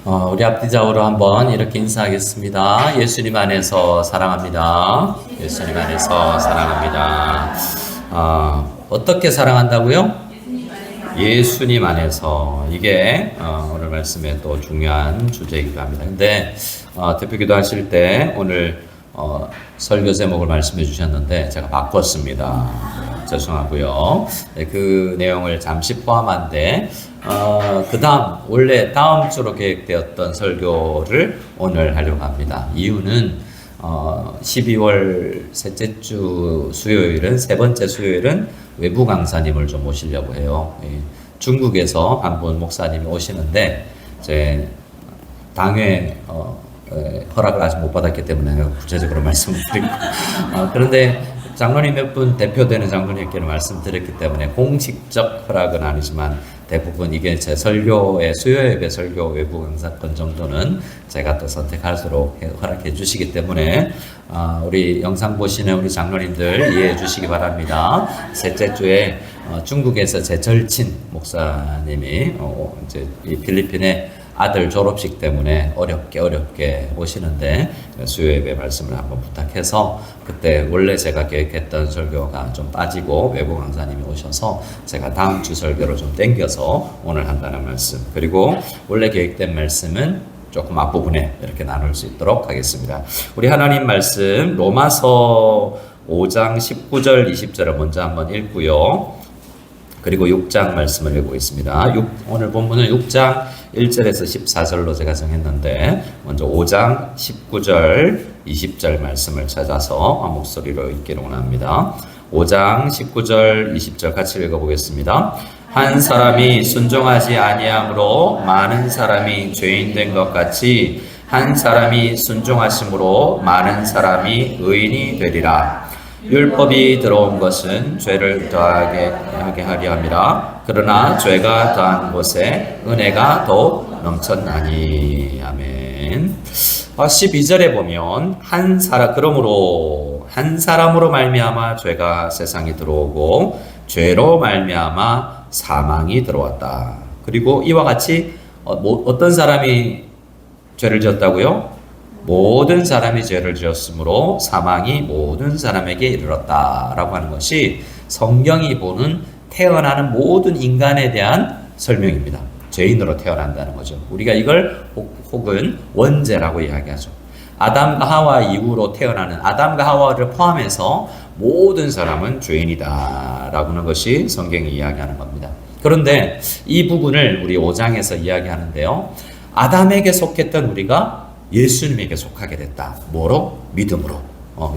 우리 앞뒤좌우로 한번 이렇게 인사하겠습니다. 예수님 안에서 사랑합니다. 예수님 안에서 사랑합니다. 어떻게 사랑한다고요? 예수님 안에서. 이게 오늘 말씀의 또 중요한 주제이기도 합니다. 근데 대표기도 하실 때 오늘 설교 제목을 말씀해 주셨는데 제가 바꿨습니다. 죄송하고요. 그 내용을 잠시 포함한데 그 다음 원래 다음 주로 계획되었던 설교를 오늘 하려고 합니다. 이유는 12월 셋째 주 수요일은 세 번째 수요일은 외부 강사님을 좀 모시려고 해요. 중국에서 한 분 목사님이 오시는데 제 당회 허락을 아직 못 받았기 때문에 구체적으로 말씀을 드리고 그런데 장로님 몇 분 대표되는 장로님께는 말씀드렸기 때문에 공식적 허락은 아니지만 대부분 이게 제 설교의 수요 예배 설교 외부 강사권 정도는 제가 또 선택할수록 허락해 주시기 때문에 우리 영상 보시는 우리 장로님들 이해해 주시기 바랍니다. 셋째 주에 중국에서 제 절친 목사님이 이제 이 필리핀에 아들 졸업식 때문에 어렵게 오시는데 수요 예배 말씀을 한번 부탁해서 그때 원래 제가 계획했던 설교가 좀 빠지고 외부 강사님이 오셔서 제가 다음 주 설교를 좀 땡겨서 오늘 한다는 말씀, 그리고 원래 계획된 말씀은 조금 앞부분에 이렇게 나눌 수 있도록 하겠습니다. 우리 하나님 말씀 로마서 5장 19절 20절을 먼저 한번 읽고요. 그리고 6장 말씀을 읽어보겠습니다. 오늘 본문은 6장 1절에서 14절로 제가 정했는데 먼저 5장 19절 20절 말씀을 찾아서 목소리로 읽기를 원합니다. 5장 19절 20절 같이 읽어보겠습니다. 한 사람이 순종하지 아니함으로 많은 사람이 죄인 된 것 같이 한 사람이 순종하심으로 많은 사람이 의인이 되리라. 율법이 들어온 것은 죄를 더하게 하려 함이라. 그러나 죄가 더한 곳에 은혜가 더욱 넘쳤나니. 아멘. 12절에 보면 그러므로 한 사람으로 말미암아 죄가 세상에 들어오고 죄로 말미암아 사망이 들어왔다. 그리고 이와 같이 어떤 사람이 죄를 지었다고요? 모든 사람이 죄를 지었으므로 사망이 모든 사람에게 이르렀다라고 하는 것이 성경이 보는 태어나는 모든 인간에 대한 설명입니다. 죄인으로 태어난다는 거죠. 우리가 이걸 혹은 원죄라고 이야기하죠. 아담과 하와 이후로 태어나는 아담과 하와를 포함해서 모든 사람은 죄인이다라고 하는 것이 성경이 이야기하는 겁니다. 그런데 이 부분을 우리 5장에서 이야기하는데요. 아담에게 속했던 우리가 예수님에게 속하게 됐다. 뭐로? 믿음으로.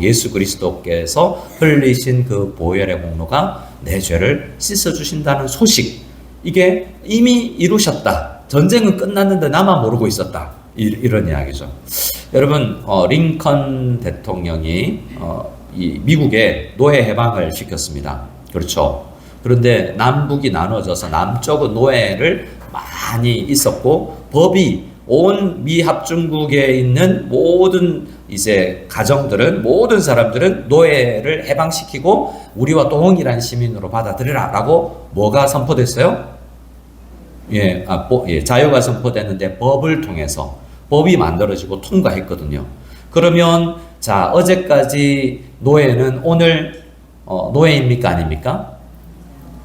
예수 그리스도께서 흘리신 그 보혈의 공로가 내 죄를 씻어주신다는 소식. 이게 이미 이루셨다. 전쟁은 끝났는데 나만 모르고 있었다. 이런 이야기죠. 여러분, 링컨 대통령이 이 미국에 노예 해방을 시켰습니다. 그렇죠. 그런데 남북이 나눠져서 남쪽은 노예를 많이 있었고 법이 온 미합중국에 있는 모든 이제 가정들은 모든 사람들은 노예를 해방시키고 우리와 동일한 시민으로 받아들여라라고 뭐가 선포됐어요? 자유가 선포됐는데 법을 통해서 법이 만들어지고 통과했거든요. 그러면 자 어제까지 노예는 오늘 노예입니까 아닙니까?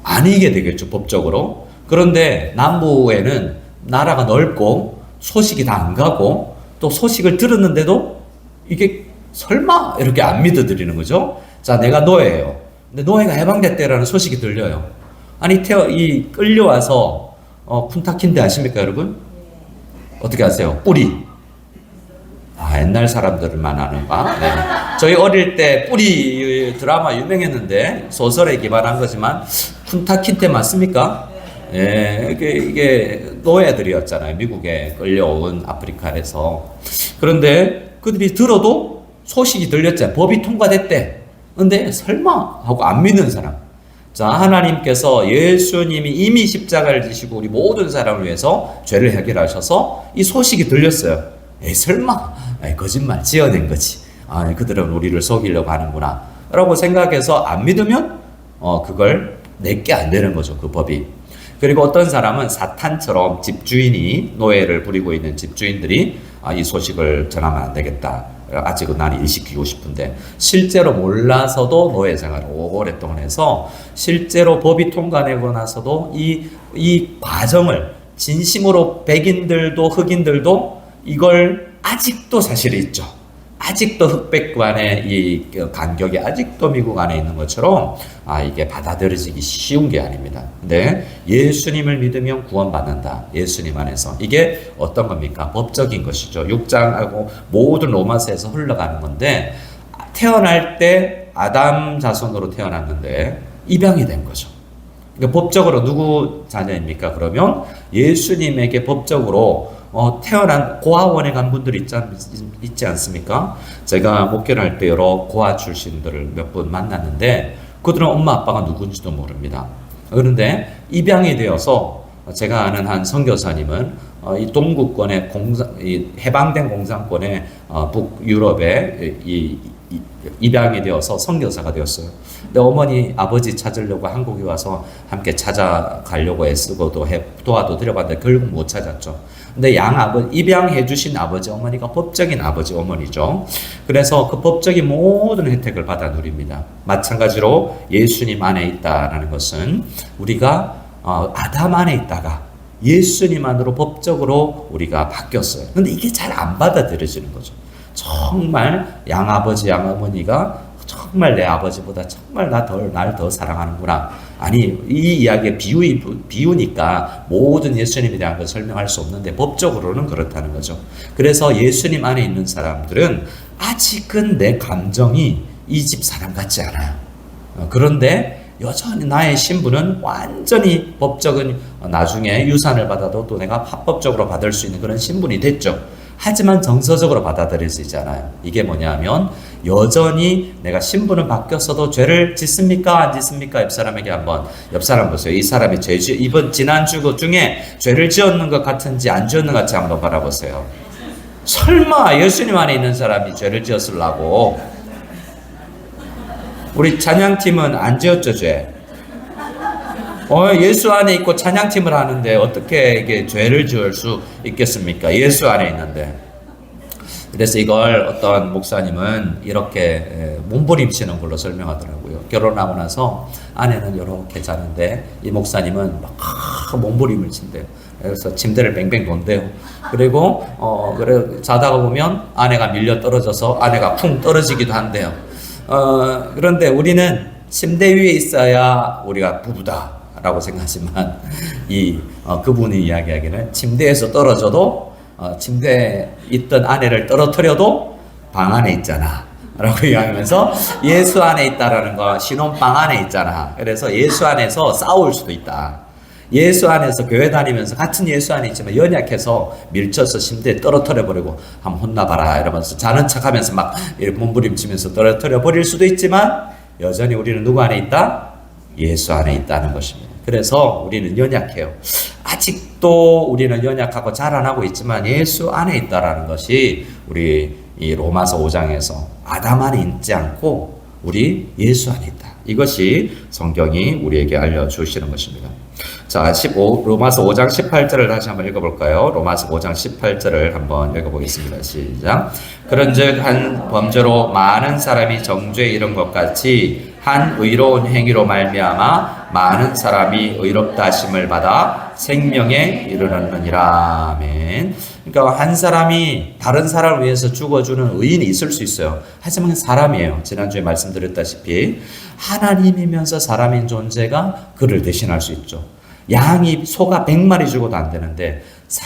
아니게 되겠죠 법적으로. 그런데 남부에는 나라가 넓고 소식이 다 안 가고 또 소식을 들었는데도 이게 설마 이렇게 안 믿어드리는 거죠. 자, 내가 노예예요. 근데 노예가 해방됐대라는 소식이 들려요. 아니 끌려와서 쿤타킨데 아십니까 여러분? 어떻게 아세요? 뿌리. 옛날 사람들만 아는가? 네. 저희 어릴 때 뿌리 드라마 유명했는데 소설에 기반한 거지만 쿤타킨테 맞습니까? 이게 노예들이었잖아요. 미국에 끌려온 아프리카에서. 그런데 그들이 들어도 소식이 들렸잖아요. 법이 통과됐대. 근데 설마 하고 안 믿는 사람. 자, 하나님께서 예수님이 이미 십자가를 지시고 우리 모든 사람을 위해서 죄를 해결하셔서 이 소식이 들렸어요. 설마 거짓말 지어낸 거지. 그들은 우리를 속이려고 하는구나 라고 생각해서 안 믿으면 그걸 내게 안 되는 거죠. 그 법이. 그리고 어떤 사람은 사탄처럼 집주인이 노예를 부리고 있는 집주인들이 이 소식을 전하면 안 되겠다. 아직은 나는 일시키고 싶은데 실제로 몰라서도 노예 생활을 오랫동안 해서 실제로 법이 통과되고 나서도 이 과정을 진심으로 백인들도 흑인들도 이걸 아직도 사실이 있죠. 아직도 흑백 간의 이 간격이 아직도 미국 안에 있는 것처럼 이게 받아들여지기 쉬운 게 아닙니다. 근데 예수님을 믿으면 구원받는다. 예수님 안에서. 이게 어떤 겁니까? 법적인 것이죠. 6장하고 모든 로마서에서 흘러가는 건데 태어날 때 아담 자손으로 태어났는데 입양이 된 거죠. 그러니까 법적으로 누구 자녀입니까? 그러면 예수님에게 법적으로 태어난 고아원에 간 분들이 있지 않습니까? 제가 목회를 할 때 여러 고아 출신들을 몇 분 만났는데 그들은 엄마 아빠가 누군지도 모릅니다. 그런데 입양이 되어서 제가 아는 한 선교사님은 이 동구권의 이 해방된 공산권의 북유럽에 입양이 되어서 선교사가 되었어요. 근데 어머니 아버지 찾으려고 한국에 와서 함께 찾아가려고 애쓰고도 도와도 드려봤는데 결국 못 찾았죠. 근데 입양해 주신 아버지 어머니가 법적인 아버지 어머니죠. 그래서 그 법적인 모든 혜택을 받아 누립니다. 마찬가지로 예수님 안에 있다라는 것은 우리가 아담 안에 있다가 예수님 안으로 법적으로 우리가 바뀌었어요. 근데 이게 잘 안 받아들여지는 거죠. 정말 양아버지 양어머니가 정말 내 아버지보다 정말 날 더 사랑하는구나. 아니 이 이야기의 비유니까 모든 예수님에 대한 걸 설명할 수 없는데 법적으로는 그렇다는 거죠. 그래서 예수님 안에 있는 사람들은 아직은 내 감정이 이 집 사람 같지 않아요. 그런데 여전히 나의 신분은 완전히 법적인 나중에 유산을 받아도 또 내가 합법적으로 받을 수 있는 그런 신분이 됐죠. 하지만 정서적으로 받아들여지지 않아요. 이게 뭐냐면 여전히 내가 신분은 바뀌었어도 죄를 짓습니까? 안 짓습니까? 옆 사람 보세요. 이 사람이 이번 지난주 중에 죄를 지었는 것 같은지 안 지었는 것 같이 한번 바라보세요. 설마 예수님 안에 있는 사람이 죄를 지었으려고. 우리 찬양팀은 안 지었죠, 죄? 예수 안에 있고 찬양팀을 하는데 어떻게 이게 죄를 지을 수 있겠습니까? 예수 안에 있는데. 그래서 이걸 어떤 목사님은 이렇게 몸부림치는 걸로 설명하더라고요. 결혼하고 나서 아내는 이렇게 자는데 이 목사님은 막 몸부림을 친대요. 그래서 침대를 뱅뱅 돈대요. 그리고 자다가 보면 아내가 밀려 떨어져서 아내가 쿵 떨어지기도 한대요. 그런데 우리는 침대 위에 있어야 우리가 부부다 라고 생각하지만 그분이 이야기하기는 침대에서 떨어져도 침대에 있던 아내를 떨어뜨려도 방 안에 있잖아 라고 이야기하면서 예수 안에 있다라는 거 신혼방 안에 있잖아. 그래서 예수 안에서 싸울 수도 있다. 예수 안에서 교회 다니면서 같은 예수 안에 있지만 연약해서 밀쳐서 침대에 떨어뜨려 버리고 한번 혼나봐라 이러면서 자는 척하면서 막 몸부림치면서 떨어뜨려 버릴 수도 있지만 여전히 우리는 누구 안에 있다? 예수 안에 있다는 것입니다. 그래서 우리는 연약해요. 아직도 우리는 연약하고 자라나고 있지만 예수 안에 있다라는 것이 우리 이 로마서 5장에서 아담 안에 있지 않고 우리 예수 안에 있다. 이것이 성경이 우리에게 알려주시는 것입니다. 자, 로마서 5장 18절을 다시 한번 읽어볼까요? 로마서 5장 18절을 한번 읽어보겠습니다. 시작. 그런즉 한 범죄로 많은 사람이 정죄에 이른 것 같이 한 의로운 행위로 말미암아 많은 사람이 의롭다 하심을 받아 생명에 이르렀느니라. 아멘. 그러니까 한 사람이 다른 사람을 위해서 죽어주는 의인이 있을 수 있어요. 하지만 사람이에요. 지난주에 말씀드렸다시피 하나님이면서 사람인 존재가 그를 대신할 수 있죠. 소가 100마리 죽어도 안 되는데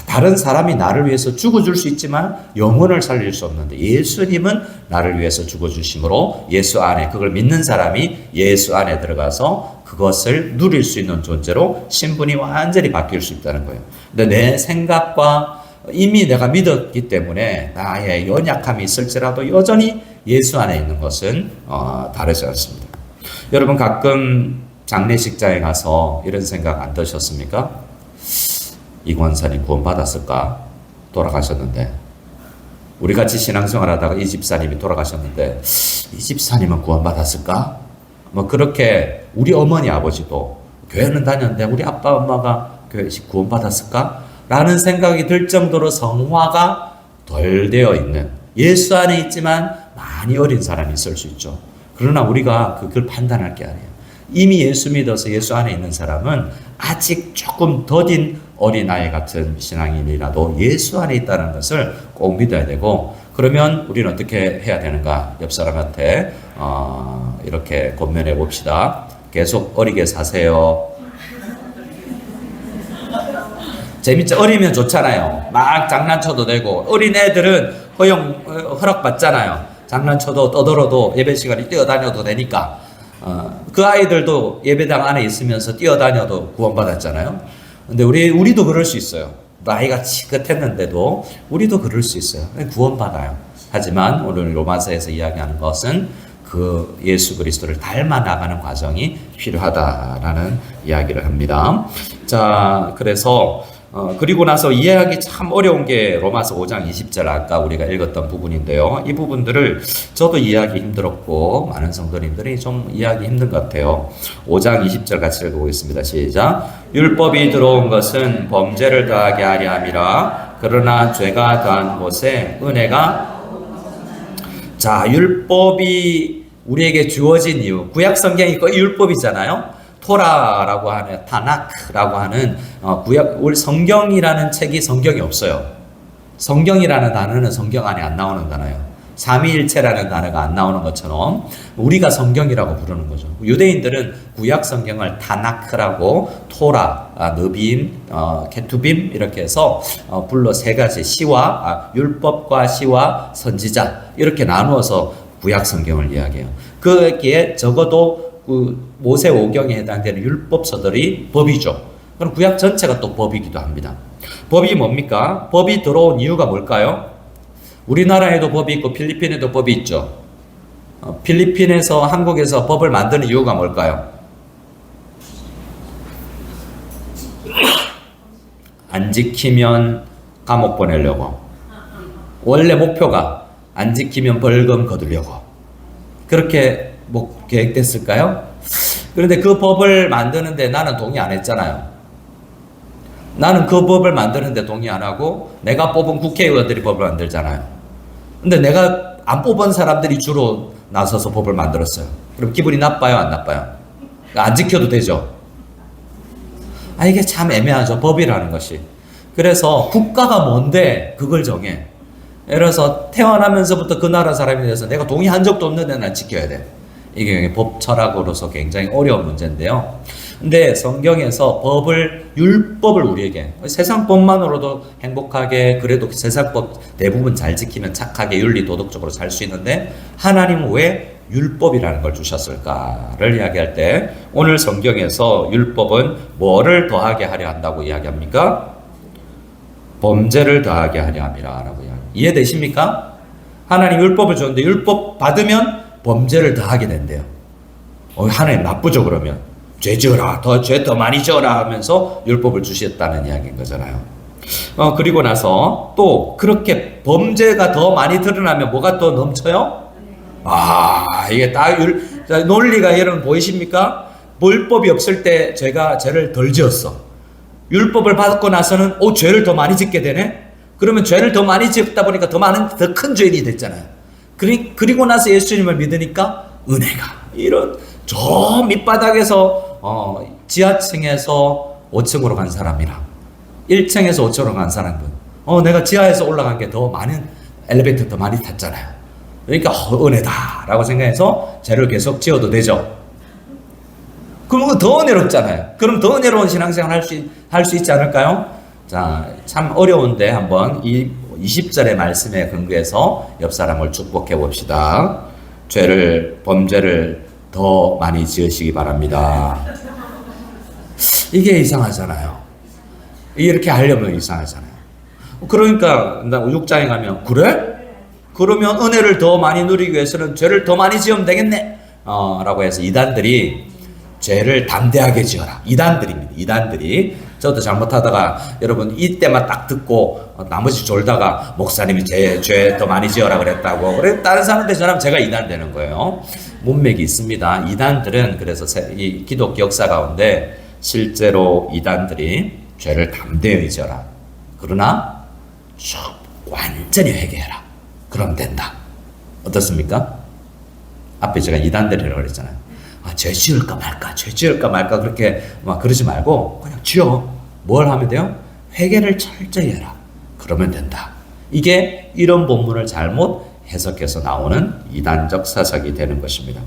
다른 사람이 나를 위해서 죽어줄 수 있지만 영혼을 살릴 수 없는데 예수님은 나를 위해서 죽어주심으로 예수 안에 그걸 믿는 사람이 예수 안에 들어가서 그것을 누릴 수 있는 존재로 신분이 완전히 바뀔 수 있다는 거예요. 근데 내 생각과 이미 내가 믿었기 때문에 나의 연약함이 있을지라도 여전히 예수 안에 있는 것은 다르지 않습니다. 여러분 가끔 장례식장에 가서 이런 생각 안 드셨습니까? 이 권사님 구원받았을까? 돌아가셨는데 우리 같이 신앙생활 하다가 이 집사님이 돌아가셨는데 이 집사님은 구원받았을까? 뭐 그렇게 우리 어머니 아버지도 교회는 다녔는데 우리 아빠 엄마가 교회에서 구원받았을까? 라는 생각이 들 정도로 성화가 덜 되어 있는, 예수 안에 있지만 많이 어린 사람이 있을 수 있죠. 그러나 우리가 그걸 판단할 게 아니에요. 이미 예수 믿어서 예수 안에 있는 사람은 아직 조금 더딘 어린아이 같은 신앙인이라도 예수 안에 있다는 것을 꼭 믿어야 되고, 그러면 우리는 어떻게 해야 되는가? 옆 사람한테 이렇게 권면해 봅시다. 계속 어리게 사세요. 재밌죠? 어리면 좋잖아요. 막 장난쳐도 되고, 어린 애들은 허락 받잖아요. 장난쳐도 떠들어도 예배 시간에 뛰어다녀도 되니까. 그 아이들도 예배당 안에 있으면서 뛰어다녀도 구원받았잖아요. 근데 우리도 그럴 수 있어요. 나이가 지긋했는데도 우리도 그럴 수 있어요. 구원받아요. 하지만 오늘 로마서에서 이야기하는 것은 그 예수 그리스도를 닮아 나가는 과정이 필요하다라는 이야기를 합니다. 자, 그래서 그리고 나서 이해하기 참 어려운 게 로마서 5장 20절 아까 우리가 읽었던 부분인데요. 이 부분들을 저도 이해하기 힘들었고 많은 성도님들이 좀 이해하기 힘든 것 같아요. 5장 20절 같이 읽어보겠습니다. 시작. 율법이 들어온 것은 범죄를 더하게 하려 함이라. 그러나 죄가 더한 곳에 은혜가. 자, 율법이 우리에게 주어진 이유, 구약 성경이 거의 율법이잖아요. 토라라고 하는, 타나크라고 하는 우리 성경이라는 책이 성경이 없어요. 성경이라는 단어는 성경 안에 안 나오는 단어예요. 삼위일체라는 단어가 안 나오는 것처럼 우리가 성경이라고 부르는 거죠. 유대인들은 구약 성경을 타나크라고, 토라, 느빔, 케투빔 이렇게 해서 불러 세 가지 시와 율법과 시와 선지자 이렇게 나누어서 구약 성경을 이야기해요. 거기에 적어도 그 모세 오경에 해당되는 율법서들이 법이죠. 그럼 구약 전체가 또 법이기도 합니다. 법이 뭡니까? 법이 들어온 이유가 뭘까요? 우리나라에도 법이 있고 필리핀에도 법이 있죠. 필리핀에서 한국에서 법을 만드는 이유가 뭘까요? 안 지키면 감옥 보내려고. 원래 목표가 안 지키면 벌금 거두려고. 그렇게 계획됐을까요? 그런데 그 법을 만드는데 나는 동의 안 했잖아요. 나는 그 법을 만드는데 동의 안 하고 내가 뽑은 국회의원들이 법을 만들잖아요. 근데 내가 안 뽑은 사람들이 주로 나서서 법을 만들었어요. 그럼 기분이 나빠요, 안 나빠요? 안 지켜도 되죠? 이게 참 애매하죠, 법이라는 것이. 그래서 국가가 뭔데 그걸 정해. 예를 들어서 태어나면서부터 그 나라 사람이 돼서 내가 동의한 적도 없는데 난 지켜야 돼. 이게 법 철학으로서 굉장히 어려운 문제인데요. 근데 성경에서 율법을 우리에게, 세상 법만으로도 행복하게, 그래도 세상 법 대부분 잘 지키면 착하게 윤리 도덕적으로 살 수 있는데 하나님은 왜 율법이라는 걸 주셨을까를 이야기할 때 오늘 성경에서 율법은 뭐를 더하게 하려 한다고 이야기합니까? 범죄를 더하게 하려 함이라고 이해되십니까? 하나님 율법을 줬는데 율법 받으면 범죄를 더하게 된대요. 하나님 나쁘죠 그러면. 죄 지어라, 죄 더 많이 지어라 하면서 율법을 주셨다는 이야기인 거잖아요. 그리고 나서 또 그렇게 범죄가 더 많이 드러나면 뭐가 또 넘쳐요? 이게 논리가 여러분 보이십니까? 율법이 없을 때 죄를 덜 지었어. 율법을 받고 나서는 죄를 더 많이 짓게 되네? 그러면 죄를 더 많이 지었다 보니까 더 큰 죄인이 됐잖아요. 그리고 나서 예수님을 믿으니까 은혜가, 이런 저 밑바닥에서 지하층에서 5층으로 간 사람이랑 1층에서 5층으로 간 사람은 내가 지하에서 올라간 게 더 많은 엘리베이터 더 많이 탔잖아요. 그러니까 은혜다라고 생각해서 죄를 계속 지어도 되죠. 그럼 더 은혜롭잖아요. 그럼 더 은혜로운 신앙생활 할 수 있지 않을까요? 자, 참 어려운데 한번 이 20절의 말씀에 근거해서 옆 사람을 축복해 봅시다. 범죄를 더 많이 지으시기 바랍니다. 이게 이상하잖아요. 이렇게 하려면 이상하잖아요. 그러니까 나 6장에 가면 그래? 그러면 은혜를 더 많이 누리기 위해서는 죄를 더 많이 지으면 되겠네 라고 해서 이단들이 죄를 담대하게 지어라. 이단들입니다. 이단들이. 저도 잘못하다가 여러분 이때만 딱 듣고 나머지 졸다가 목사님이 죄 더 많이 지어라 그랬다고. 그래 다른 사람한테 전하면 제가 이단 되는 거예요. 문맥이 있습니다. 이단들은 그래서 이 기독교 역사 가운데 실제로 이단들이 죄를 담대히 져라. 그러나 완전히 회개해라. 그럼 된다. 어떻습니까? 앞에 제가 이단들이라고 그랬잖아요. 죄 지을까 말까, 죄 지을까 말까 그렇게 막 그러지 말고 그냥 지어. 뭘 하면 돼요? 회개를 철저히 해라. 그러면 된다. 이게 이런 본문을 잘못 해석해서 나오는 이단적 사석이 되는 것입니다.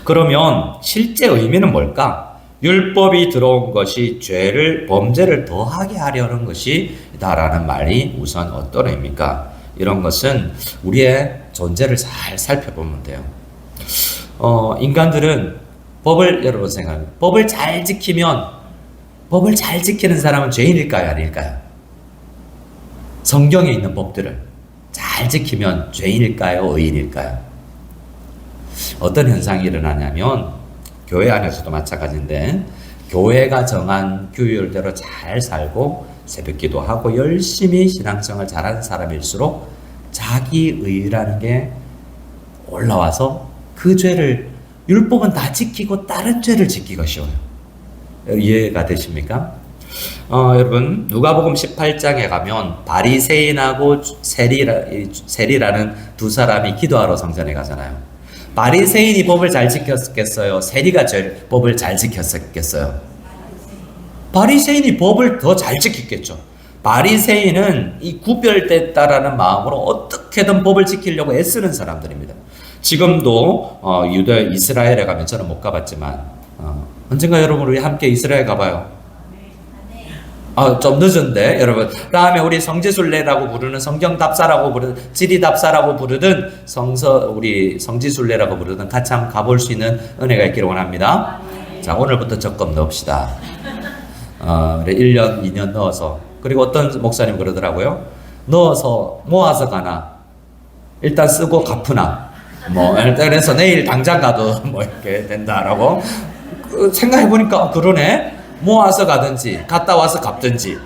그러면 실제 의미는 뭘까? 율법이 들어온 것이 범죄를 더하게 하려는 것이다라는 말이 우선 어떤 의미입니까? 이런 것은 우리의 존재를 잘 살펴보면 돼요. 인간들은 여러분 생각해요. 법을 잘 지키는 사람은 죄인일까요? 아닐까요? 성경에 있는 법들을 잘 지키면 죄인일까요? 의인일까요? 어떤 현상이 일어나냐면 교회 안에서도 마찬가지인데 교회가 정한 규율대로 잘 살고 새벽기도 하고 열심히 신앙생활 잘하는 사람일수록 자기의라는 게 올라와서 그 죄를 율법은 다 지키고 다른 죄를 지키기가 쉬워요. 이해가 되십니까? 여러분 누가복음 18장에 가면 바리새인하고 세리라는 두 사람이 기도하러 성전에 가잖아요. 바리새인이 법을 잘 지켰겠어요? 세리가 법을 잘 지켰겠어요? 바리새인이 법을 더 잘 지켰겠죠. 바리새인은 이 구별됐다라는 마음으로 어떻게든 법을 지키려고 애쓰는 사람들입니다. 지금도 이스라엘에 가면 저는 못 가봤지만 언젠가 여러분 우리 함께 이스라엘 가봐요. 좀 늦은데 여러분 다음에 우리 성지순례라고 부르는 성경답사라고 부르는 지리답사라고 부르든 우리 성지순례라고 부르든 같이 한번 가볼 수 있는 은혜가 있기를 원합니다. 자, 오늘부터 적금 넣읍시다. 1년 2년 넣어서. 그리고 어떤 목사님 그러더라고요. 넣어서 모아서 가나 일단 쓰고 갚으나 일단 해서 내일 당장 가도 이렇게 된다라고 생각해보니까 그러네. 모아서 가든지 갔다 와서 갚든지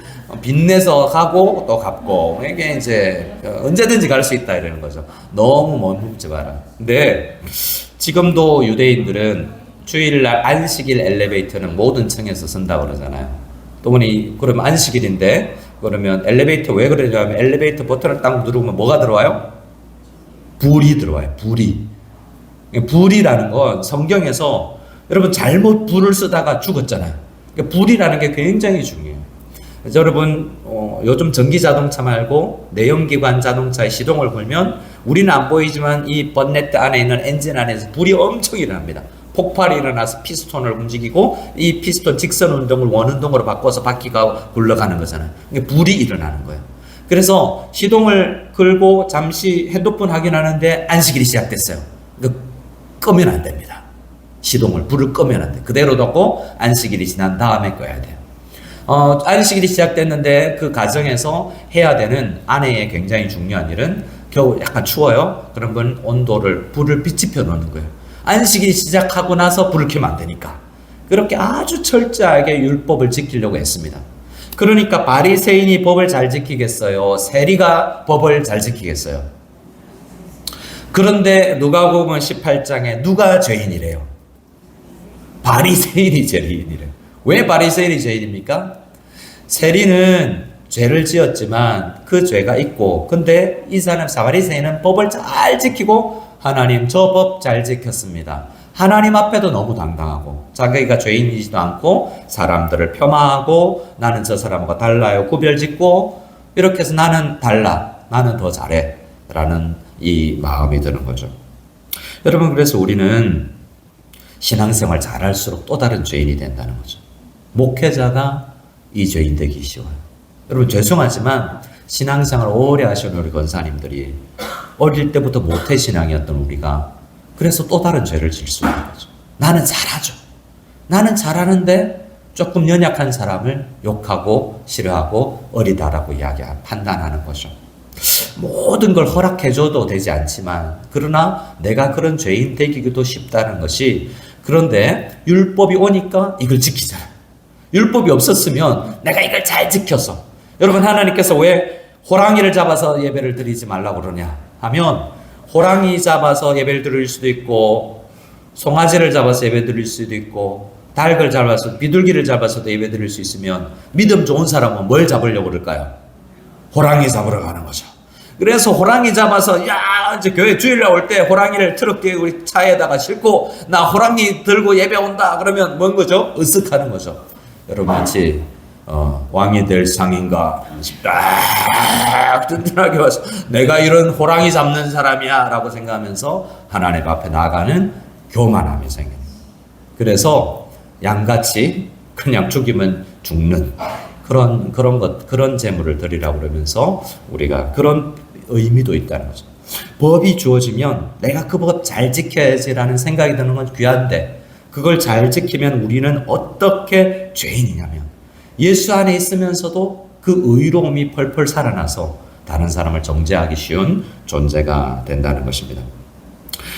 빚내서 가고 또 갚고 이게 이제 언제든지 갈 수 있다 이러는 거죠. 너무 못 묵지 마라. 근데 지금도 유대인들은 주일날 안식일 엘리베이터는 모든 층에서 쓴다고 그러잖아요. 또 그러면 안식일인데 그러면 엘리베이터 왜 그러냐면 엘리베이터 버튼을 딱 누르면 뭐가 들어와요? 불이 들어와요. 불이라는 건 성경에서 여러분 잘못 불을 쓰다가 죽었잖아요. 불이라는 게 굉장히 중요해요. 그래서 여러분 요즘 전기자동차 말고 내연기관 자동차의 시동을 걸면 우리는 안 보이지만 이 번네트 안에 있는 엔진 안에서 불이 엄청 일어납니다. 폭발이 일어나서 피스톤을 움직이고 이 피스톤 직선 운동을 원운동으로 바꿔서 바퀴가 굴러가는 거잖아요. 불이 일어나는 거예요. 그래서 시동을 걸고 잠시 핸드폰 확인하는데 안식일이 시작됐어요. 끄면 안 됩니다. 불을 끄면 안 돼. 그대로 뒀고 안식일이 지난 다음에 꺼야 돼요. 안식일이 시작됐는데 그 과정에서 해야 되는 아내의 굉장히 중요한 일은 겨우 약간 추워요. 그런 건 불을 비치펴 놓는 거예요. 안식일이 시작하고 나서 불을 켜면 안 되니까. 그렇게 아주 철저하게 율법을 지키려고 했습니다. 그러니까 바리새인이 법을 잘 지키겠어요? 세리가 법을 잘 지키겠어요? 그런데 누가복음 18장에 누가 죄인이래요? 바리새인이 죄인이래요. 왜 바리새인이 죄인입니까? 세리는 죄를 지었지만 그 죄가 있고 근데 이 사람 바리새인은 법을 잘 지키고 하나님 저 법 잘 지켰습니다. 하나님 앞에도 너무 당당하고 자기가 죄인이지도 않고 사람들을 폄하하고 나는 저 사람과 달라요 구별짓고 이렇게 해서 나는 달라 나는 더 잘해 라는 이 마음이 드는 거죠. 여러분 그래서 우리는 신앙생활 잘할수록 또 다른 죄인이 된다는 거죠. 목회자가 이 죄인 되기 쉬워요. 여러분 죄송하지만 신앙생활 오래 하신 우리 권사님들이 어릴 때부터 모태신앙이었던 우리가 그래서 또 다른 죄를 질 수 있는 거죠. 나는 잘하죠. 나는 잘하는데 조금 연약한 사람을 욕하고 싫어하고 어리다라고 판단하는 거죠. 모든 걸 허락해줘도 되지 않지만 그러나 내가 그런 죄인 되기도 쉽다는 것이 그런데 율법이 오니까 이걸 지키잖아. 율법이 없었으면 내가 이걸 잘 지켜서 여러분 하나님께서 왜 호랑이를 잡아서 예배를 드리지 말라고 그러냐 하면 호랑이 잡아서 예배를 드릴 수도 있고 송아지를 잡아서 예배 드릴 수도 있고 닭을 잡아서 비둘기를 잡아서도 예배드릴 수 있으면 믿음 좋은 사람은 뭘 잡으려고 그럴까요? 호랑이 잡으러 가는 거죠. 그래서 호랑이 잡아서 이제 교회 주일날 올 때 호랑이를 트럭에 우리 차에다가 싣고 나 호랑이 들고 예배 온다 그러면 뭔 거죠? 으쓱하는 거죠. 여러분 마치 왕이 될 상인가 딱 든든하게 와서 내가 이런 호랑이 잡는 사람이야 라고 생각하면서 하나님 앞에 나아가는 교만함이 생겨요. 그래서 양같이 그냥 죽이면 죽는 그런 재물을 드리라고 그러면서 우리가 그런 의미도 있다는 거죠. 법이 주어지면 내가 그 법 잘 지켜야지라는 생각이 드는 건 귀한데 그걸 잘 지키면 우리는 어떻게 죄인이냐면 예수 안에 있으면서도 그 의로움이 펄펄 살아나서 다른 사람을 정죄하기 쉬운 존재가 된다는 것입니다.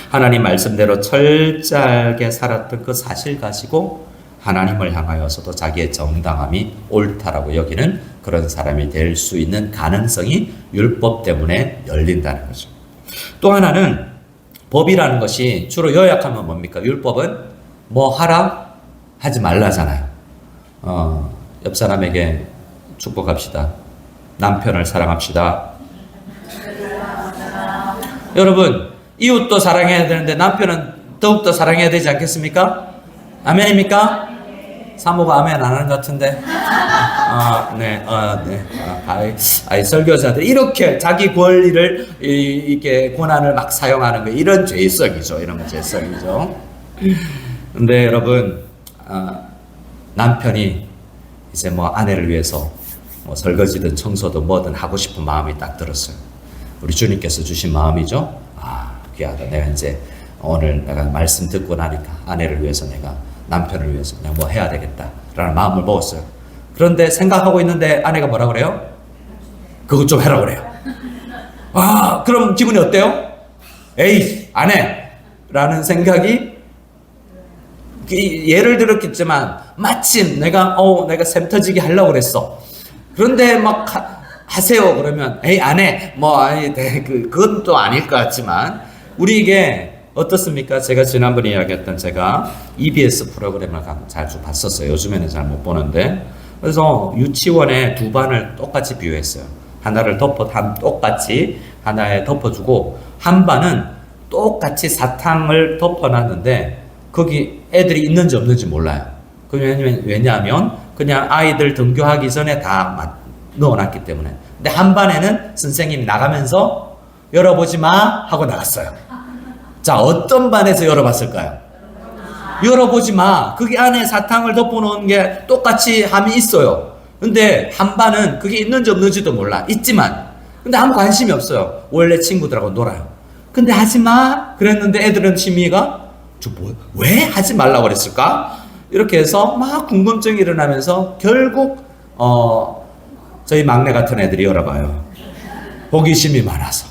하나님 말씀대로 철저하게 살았던 그 사실 가지고 하나님을 향하여서도 자기의 정당함이 옳다라고 여기는 그런 사람이 될 수 있는 가능성이 율법 때문에 열린다는 거죠. 또 하나는 법이라는 것이 주로 요약하면 뭡니까? 율법은 뭐 하라 하지 말라잖아요. 옆 사람에게 축복합시다. 남편을 사랑합시다. 여러분 이웃도 사랑해야 되는데 남편은 더욱더 사랑해야 되지 않겠습니까? 아멘입니까? 사모가 아멘 안 하는 것 같은데. 설교자들 이렇게 자기 권리를 이렇게 권한을 막 사용하는 거 이런 죄성이죠. 이런 죄성이죠. 근데 여러분 남편이 이제 뭐 아내를 위해서 뭐 설거지든 청소든 뭐든 하고 싶은 마음이 딱 들었어요. 우리 주님께서 주신 마음이죠. 귀하다. 내가 이제 오늘 내가 말씀 듣고 나니까 아내를 위해서 내가 남편을 위해서 그냥 뭐 해야 되겠다라는 마음을 먹었어요. 그런데 생각하고 있는데 아내가 뭐라 그래요? 그것 좀 해라 그래요. 그럼 기분이 어때요? 에이 안 해! 라는 생각이 예를 들었겠지만 마침 내가 샘터지기 하려고 그랬어. 그런데 막 하세요 그러면 에이 안 해! 그건 또 아닐 것 같지만 우리에게 어떻습니까? 제가 지난번에 이야기했던 제가 EBS 프로그램을 자주 봤었어요. 요즘에는 잘 못 보는데. 그래서 유치원에 두 반을 똑같이 비유했어요. 하나를 똑같이 하나에 덮어주고 한 반은 똑같이 사탕을 덮어놨는데 거기 애들이 있는지 없는지 몰라요. 왜냐하면 그냥 아이들 등교하기 전에 다 넣어놨기 때문에. 근데 한 반에는 선생님이 나가면서 열어보지 마 하고 나갔어요. 자, 어떤 반에서 열어봤을까요? 열어보지 마. 거기 안에 사탕을 덮어놓은 게 똑같이 함이 있어요. 근데 한 반은 그게 있는지 없는지도 몰라. 있지만. 근데 아무 관심이 없어요. 원래 친구들하고 놀아요. 근데 하지 마. 그랬는데 애들은 심의가 왜 하지 말라고 그랬을까? 이렇게 해서 막 궁금증이 일어나면서 결국 저희 막내 같은 애들이 열어봐요. 호기심이 많아서.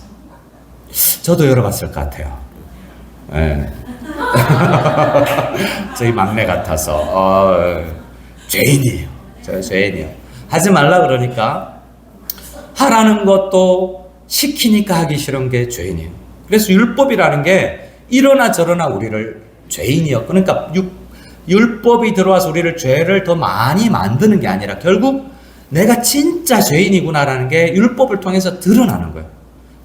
저도 열어봤을 것 같아요. 네. 저희 막내 같아서 죄인이에요. 저 죄인이에요. 하지 말라 그러니까 하라는 것도 시키니까 하기 싫은 게 죄인이에요. 그래서 율법이라는 게 이러나 저러나 우리를 죄인이요. 그러니까 율법이 들어와서 우리를 죄를 더 많이 만드는 게 아니라 결국 내가 진짜 죄인이구나라는 게 율법을 통해서 드러나는 거예요.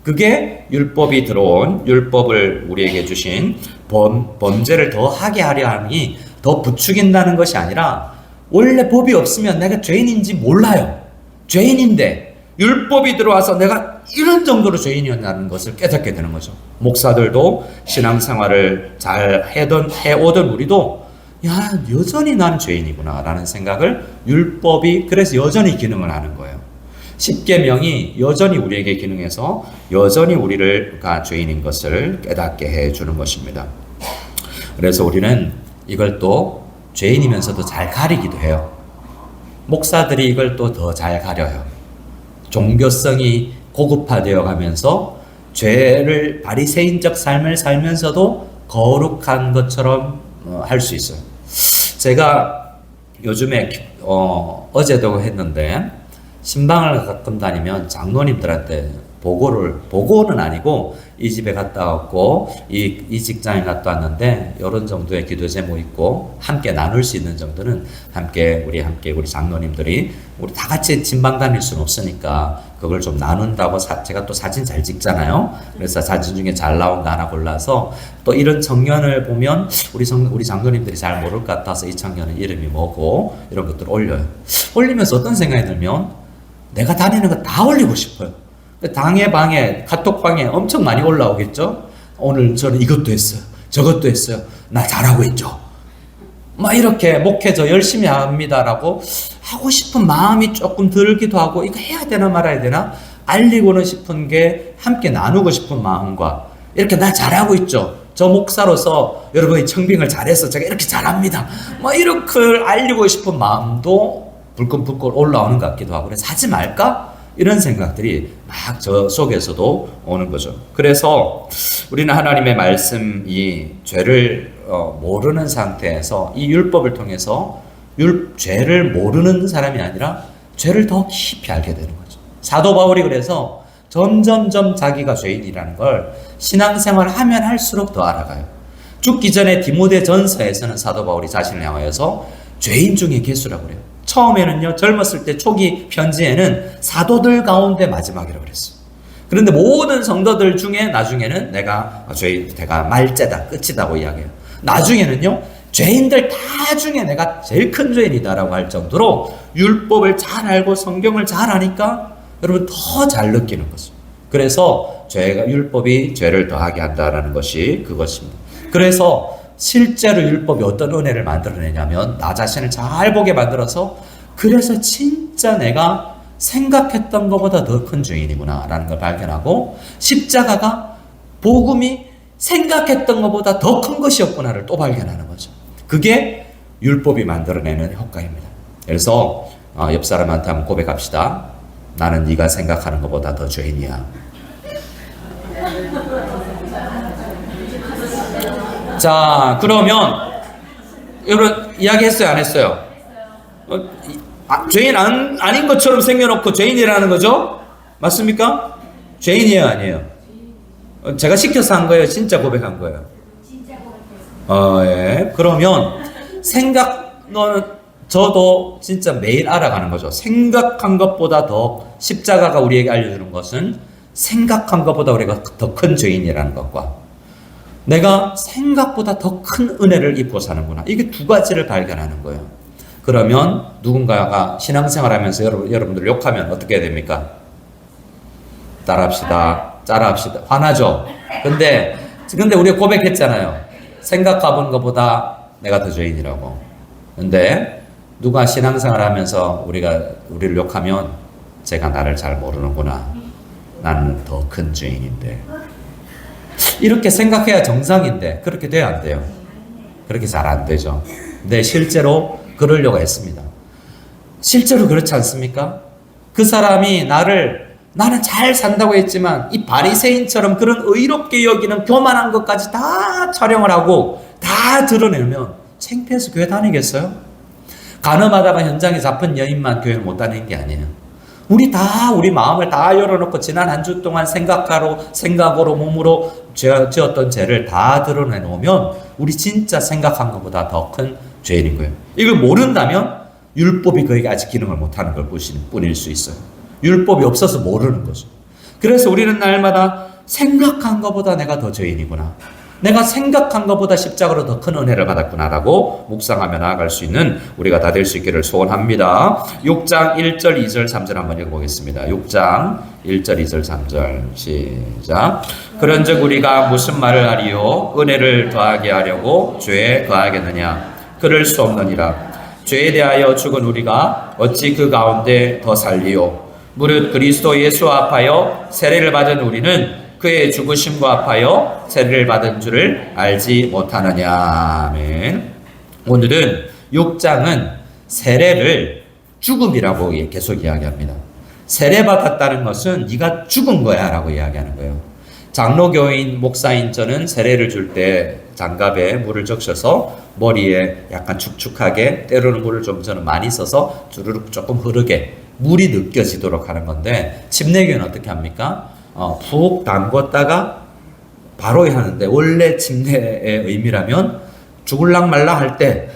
그게 율법이 들어온 율법을 우리에게 주신 범죄를 더 하게 하려 하니 더 부추긴다는 것이 아니라 원래 법이 없으면 내가 죄인인지 몰라요. 죄인인데 율법이 들어와서 내가 이런 정도로 죄인이었다는 것을 깨닫게 되는 거죠. 목사들도 신앙생활을 잘 해오던 우리도 여전히 나는 죄인이구나 라는 생각을 율법이 그래서 여전히 기능을 하는 거예요. 십계명이 여전히 우리에게 기능해서 여전히 우리가 죄인인 것을 깨닫게 해주는 것입니다. 그래서 우리는 이걸 또 죄인이면서도 잘 가리기도 해요. 목사들이 이걸 또 더 잘 가려요. 종교성이 고급화되어 가면서 죄를 바리새인적 삶을 살면서도 거룩한 것처럼 할 수 있어요. 제가 요즘에 어제도 했는데 신방을 가끔 다니면 장로님들한테 보고는 아니고 이 집에 갔다 왔고 이 직장에 갔다 왔는데 이런 정도의 기도 제목 있고 함께 나눌 수 있는 정도는 우리 장로님들이 우리 다 같이 진방 다닐 수는 없으니까 그걸 좀 나눈다고 제가 또 사진 잘 찍잖아요. 그래서 사진 중에 잘 나온 거 하나 골라서 또 이런 청년을 보면 우리 장로님들이 잘 모를 것 같아서 이 청년의 이름이 뭐고 이런 것들을 올려요. 올리면서 어떤 생각이 들면 내가 다니는 거 다 올리고 싶어요. 방에 카톡방에 엄청 많이 올라오겠죠. 오늘 저는 이것도 했어요, 저것도 했어요, 나 잘하고 있죠, 막 이렇게 목회 저 열심히 합니다라고 하고 싶은 마음이 조금 들기도 하고, 이거 해야 되나 말아야 되나 알리고는 싶은 게 함께 나누고 싶은 마음과 이렇게 나 잘하고 있죠, 저 목사로서 여러분이 청빙을 잘해서 제가 이렇게 잘합니다, 막 이렇게 알리고 싶은 마음도 불끈불끈 올라오는 것 같기도 하고, 그래서 하지 말까? 이런 생각들이 막 저 속에서도 오는 거죠. 그래서 우리는 하나님의 말씀이 죄를 모르는 상태에서 이 율법을 통해서 죄를 모르는 사람이 아니라 죄를 더 깊이 알게 되는 거죠. 사도 바울이 그래서 점점점 자기가 죄인이라는 걸 신앙생활 하면 할수록 더 알아가요. 죽기 전에 디모데 전서에서는 사도 바울이 자신을 향하여서 죄인 중에 괴수라고 그래요. 처음에는요, 젊었을 때 초기 편지에는 사도들 가운데 마지막이라고 그랬어요. 그런데 모든 성도들 중에 나중에는 내가 말죄다, 끝이다고 이야기해요. 나중에는요, 죄인들 다 중에 내가 제일 큰 죄인이다라고 할 정도로 율법을 잘 알고 성경을 잘 아니까 여러분 더 잘 느끼는 거죠. 그래서 율법이 죄를 더하게 한다는 것이 그것입니다. 그래서 실제로 율법이 어떤 은혜를 만들어내냐면 나 자신을 잘 보게 만들어서, 그래서 진짜 내가 생각했던 것보다 더 큰 죄인이구나 라는 걸 발견하고, 십자가가 복음이 생각했던 것보다 더 큰 것이었구나를 또 발견하는 거죠. 그게 율법이 만들어내는 효과입니다. 그래서 옆 사람한테 한번 고백합시다. 나는 네가 생각하는 것보다 더 죄인이야. 자, 그러면 여러분 이야기했어요, 안 했어요? 죄인 아닌 것처럼 생겨놓고 죄인이라는 거죠? 맞습니까? 죄인이에요, 아니에요? 제가 시켜서 한 거예요, 진짜 고백한 거예요? 진짜 고백했어요. 예. 그러면 저도 진짜 매일 알아가는 거죠. 생각한 것보다 더 십자가가 우리에게 알려주는 것은 생각한 것보다 우리가 더 큰 죄인이라는 것과 내가 생각보다 더 큰 은혜를 입고 사는구나. 이게 두 가지를 발견하는 거예요. 그러면 누군가가 신앙생활하면서 여러분들 욕하면 어떻게 해야 됩니까? 따라합시다. 화나죠? 근데 우리가 고백했잖아요. 생각해본 것보다 내가 더 죄인이라고. 근데 누가 신앙생활하면서 우리를 욕하면 제가 나를 잘 모르는구나. 나는 더 큰 죄인인데. 이렇게 생각해야 정상인데 그렇게 돼야 안 돼요. 그렇게 잘 안 되죠. 근데 실제로 그러려고 했습니다. 실제로 그렇지 않습니까? 그 사람이 나는 잘 산다고 했지만 이 바리새인처럼 그런 의롭게 여기는 교만한 것까지 다 촬영을 하고 다 드러내면 창피해서 교회 다니겠어요? 간음하다가 현장에 잡힌 여인만 교회를 못 다니는 게 아니에요. 우리 마음을 다 열어놓고 지난 한 주 동안 생각으로 몸으로 지었던 죄를 다 드러내놓으면 우리 진짜 생각한 것보다 더 큰 죄인인 거예요. 이걸 모른다면 율법이 그에게 아직 기능을 못하는 걸 뿐일 수 있어요. 율법이 없어서 모르는 거죠. 그래서 우리는 날마다 생각한 것보다 내가 더 죄인이구나, 내가 생각한 것보다 십자가로 더 큰 은혜를 받았구나라고 묵상하며 나아갈 수 있는 우리가 다 될 수 있기를 소원합니다. 6장 1절 2절 3절 한번 읽어보겠습니다. 6장 1절 2절 3절 시작. 그런즉 우리가 무슨 말을 하리요? 은혜를 더하게 하려고 죄에 더하겠느냐? 그럴 수 없느니라. 죄에 대하여 죽은 우리가 어찌 그 가운데 더 살리요? 무릇 그리스도 예수와 합하여 세례를 받은 우리는 그의 죽으심과 합하여 세례를 받은 줄을 알지 못하느냐. 아멘. 오늘은 6장은 세례를 죽음이라고 계속 이야기합니다. 세례받았다는 것은 네가 죽은 거야 라고 이야기하는 거예요. 장로교인 목사인 저는 세례를 줄 때 장갑에 물을 적셔서 머리에 약간 축축하게, 때로는 물을 좀 저는 많이 써서 주르륵 조금 흐르게 물이 느껴지도록 하는 건데, 침례교는 어떻게 합니까? 푹 담궜다가 바로 하는데, 원래 침례의 의미라면 죽을랑 말라 할 때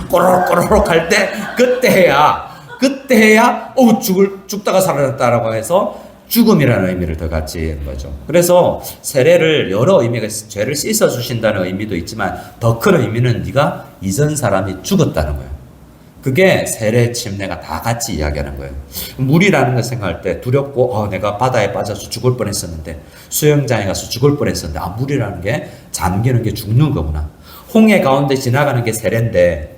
꼬르륵 할 때 그때 해야 죽다가 살아났다라고 해서 죽음이라는 의미를 더 같이 한 거죠. 그래서 세례를 여러 의미가 있어요. 죄를 씻어 주신다는 의미도 있지만 더 큰 의미는 네가 이전 사람이 죽었다는 거예요. 그게 세례 침례가 다 같이 이야기하는 거예요. 물이라는 걸 생각할 때 두렵고 내가 바다에 빠져서 죽을 뻔했었는데, 수영장에 가서 죽을 뻔했었는데, 물이라는 게 잠기는 게 죽는 거구나. 홍해 가운데 지나가는 게 세례인데,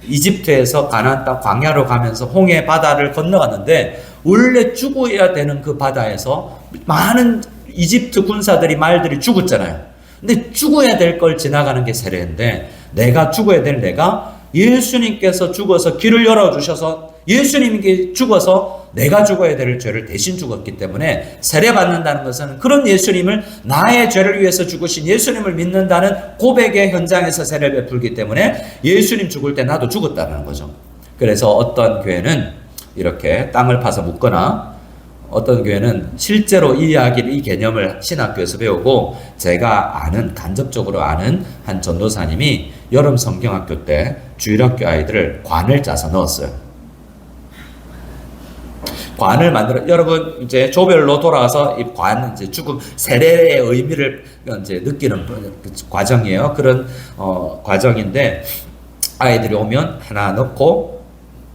이집트에서 가나안 땅 광야로 가면서 홍해 바다를 건너갔는데 원래 죽어야 되는 그 바다에서 많은 이집트 군사들이 말들이 죽었잖아요. 근데 죽어야 될 걸 지나가는 게 세례인데, 내가 죽어야 될 내가 예수님께서 죽어서 길을 열어주셔서, 예수님께 죽어서 내가 죽어야 될 죄를 대신 죽었기 때문에 세례받는다는 것은 그런 예수님을, 나의 죄를 위해서 죽으신 예수님을 믿는다는 고백의 현장에서 세례를 베풀기 때문에 예수님 죽을 때 나도 죽었다는 거죠. 그래서 어떤 교회는 이렇게 땅을 파서 묻거나, 어떤 교회는 실제로 이 이야기를, 이 개념을 신학교에서 배우고, 제가 간접적으로 아는 한 전도사님이 여름 성경학교 때 주일학교 아이들을 관을 짜서 넣었어요. 관을 만들어, 여러분 이제 조별로 돌아와서 이 관, 이제 죽음, 세례의 의미를 이제 느끼는 과정이에요. 그런 과정인데, 아이들이 오면 하나 넣고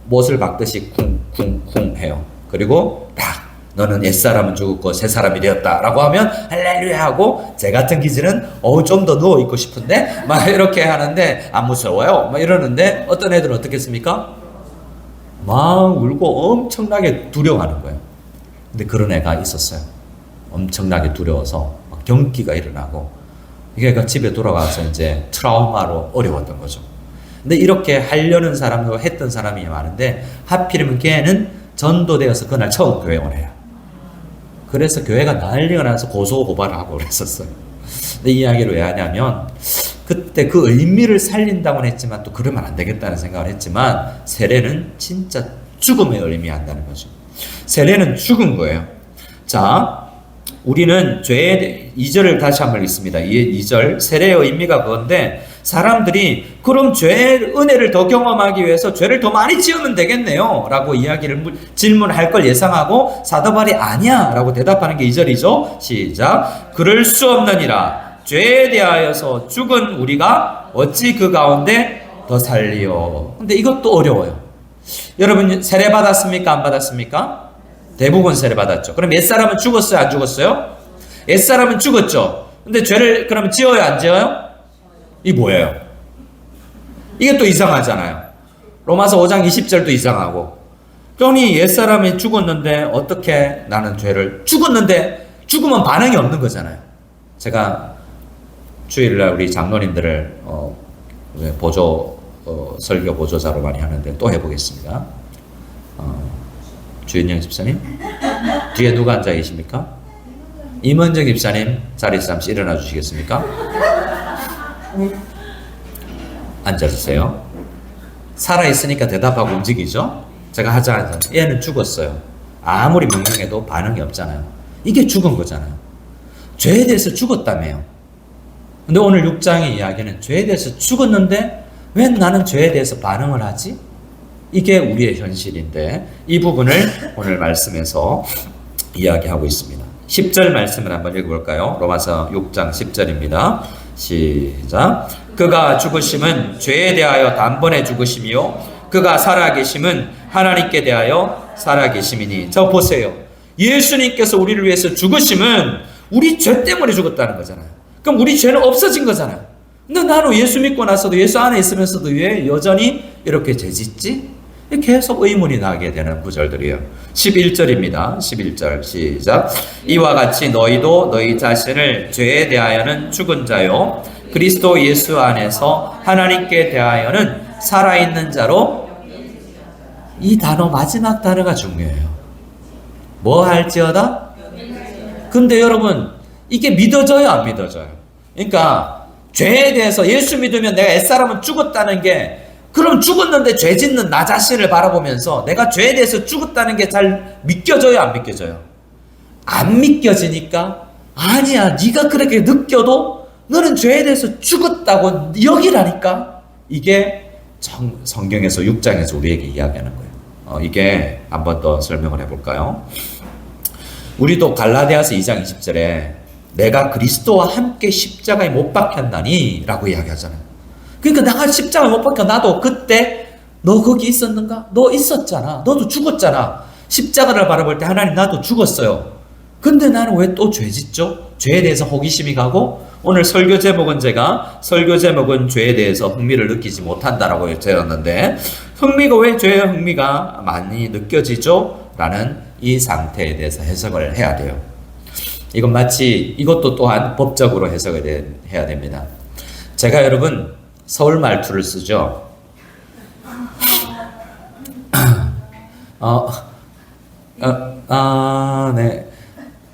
못을 박듯이 쿵쿵쿵 해요. 그리고 딱 너는 옛사람은 죽었고 새사람이 되었다 라고 하면 할렐루야 하고, 제 같은 기질은 좀 더 누워있고 싶은데 막 이렇게 하는데 안 무서워요 막 이러는데, 어떤 애들은 어떻겠습니까? 막 울고 엄청나게 두려워하는 거예요. 근데 그런 애가 있었어요. 엄청나게 두려워서 막 경기가 일어나고, 이게 집에 돌아가서 이제 트라우마로 어려웠던 거죠. 근데 이렇게 하려는 사람도 했던 사람이 많은데, 하필이면 걔는 전도되어서 그날 처음 교회 온 애야. 그래서 교회가 난리가 나서 고소 고발을 하고 그랬었어요. 근데 이 이야기를 왜 하냐면, 그때 그 의미를 살린다고는 했지만 또 그러면 안 되겠다는 생각을 했지만, 세례는 진짜 죽음을 의미한다는 거죠. 세례는 죽은 거예요. 자, 우리는 죄의 2절을 다시 한번 읽습니다. 2절 세례의 의미가 그건데, 사람들이 그럼 죄의 은혜를 더 경험하기 위해서 죄를 더 많이 지으면 되겠네요 라고 질문할 걸 예상하고, 사도 바울이 아니야 라고 대답하는 게 2절이죠. 시작. 그럴 수 없느니라. 죄에 대하여서 죽은 우리가 어찌 그 가운데 더 살리요. 근데 이것도 어려워요. 여러분 세례 받았습니까? 안 받았습니까? 대부분 세례 받았죠. 그럼 옛사람은 죽었어요? 안 죽었어요? 옛사람은 죽었죠. 근데 죄를 그러면 지어요? 안 지어요? 이 뭐예요? 이게 또 이상하잖아요. 로마서 5장 20절도 이상하고. 그러니 옛사람이 죽었는데 어떻게 나는 죄를, 죽으면 반응이 없는 거잖아요. 제가 주일날 우리 장로님들을 설교 보조자로 많이 하는데 또 해보겠습니다. 주인영 집사님, 뒤에 누가 앉아 계십니까? 임원정 집사님, 자리에서 잠시 일어나 주시겠습니까? 앉아주세요. 살아있으니까 대답하고 움직이죠? 제가 하자. 얘는 죽었어요. 아무리 명령해도 반응이 없잖아요. 이게 죽은 거잖아요. 죄에 대해서 죽었다며요. 근데 오늘 6장의 이야기는 죄에 대해서 죽었는데 왜 나는 죄에 대해서 반응을 하지? 이게 우리의 현실인데, 이 부분을 오늘 말씀에서 이야기하고 있습니다. 10절 말씀을 한번 읽어볼까요? 로마서 6장 10절입니다. 시작. 그가 죽으심은 죄에 대하여 단번에 죽으심이요 그가 살아계심은 하나님께 대하여 살아계심이니. 저 보세요. 예수님께서 우리를 위해서 죽으심은 우리 죄 때문에 죽었다는 거잖아요. 그럼 우리 죄는 없어진 거잖아요. 근데 나는 예수 믿고 나서도, 예수 안에 있으면서도 왜 여전히 이렇게 죄짓지? 계속 의문이 나게 되는 구절들이에요. 11절입니다. 11절 시작. 이와 같이 너희도 너희 자신을 죄에 대하여는 죽은 자요 그리스도 예수 안에서 하나님께 대하여는 살아있는 자로. 이 단어, 마지막 단어가 중요해요. 뭐 할지어다? 근데 여러분 이게 믿어져요 안 믿어져요? 그러니까 죄에 대해서 예수 믿으면 내가 옛사람은 죽었다는 게, 그럼 죽었는데 죄 짓는 나 자신을 바라보면서 내가 죄에 대해서 죽었다는 게 잘 믿겨져요 안 믿겨져요? 안 안 믿겨지니까 아니야, 네가 그렇게 느껴도 너는 죄에 대해서 죽었다고 여기라니까. 이게 성경에서 6장에서 우리에게 이야기하는 거예요. 이게 한 번 더 설명을 해볼까요? 우리도 갈라디아서 2장 20절에 내가 그리스도와 함께 십자가에 못 박혔나니 라고 이야기하잖아요. 그러니까 내가 십자가에 못 박혀. 나도 그때 너 거기 있었는가? 너 있었잖아. 너도 죽었잖아. 십자가를 바라볼 때 하나님 나도 죽었어요. 근데 나는 왜 또 죄 짓죠? 죄에 대해서 호기심이 가고, 오늘 설교 제목은 죄에 대해서 흥미를 느끼지 못한다라고 제었는데, 흥미가 왜 죄의 흥미가 많이 느껴지죠? 라는 이 상태에 대해서 해석을 해야 돼요. 이건 마치 이것도 또한 법적으로 해석을 해야 됩니다. 제가 여러분 서울 말투를 쓰죠. 네.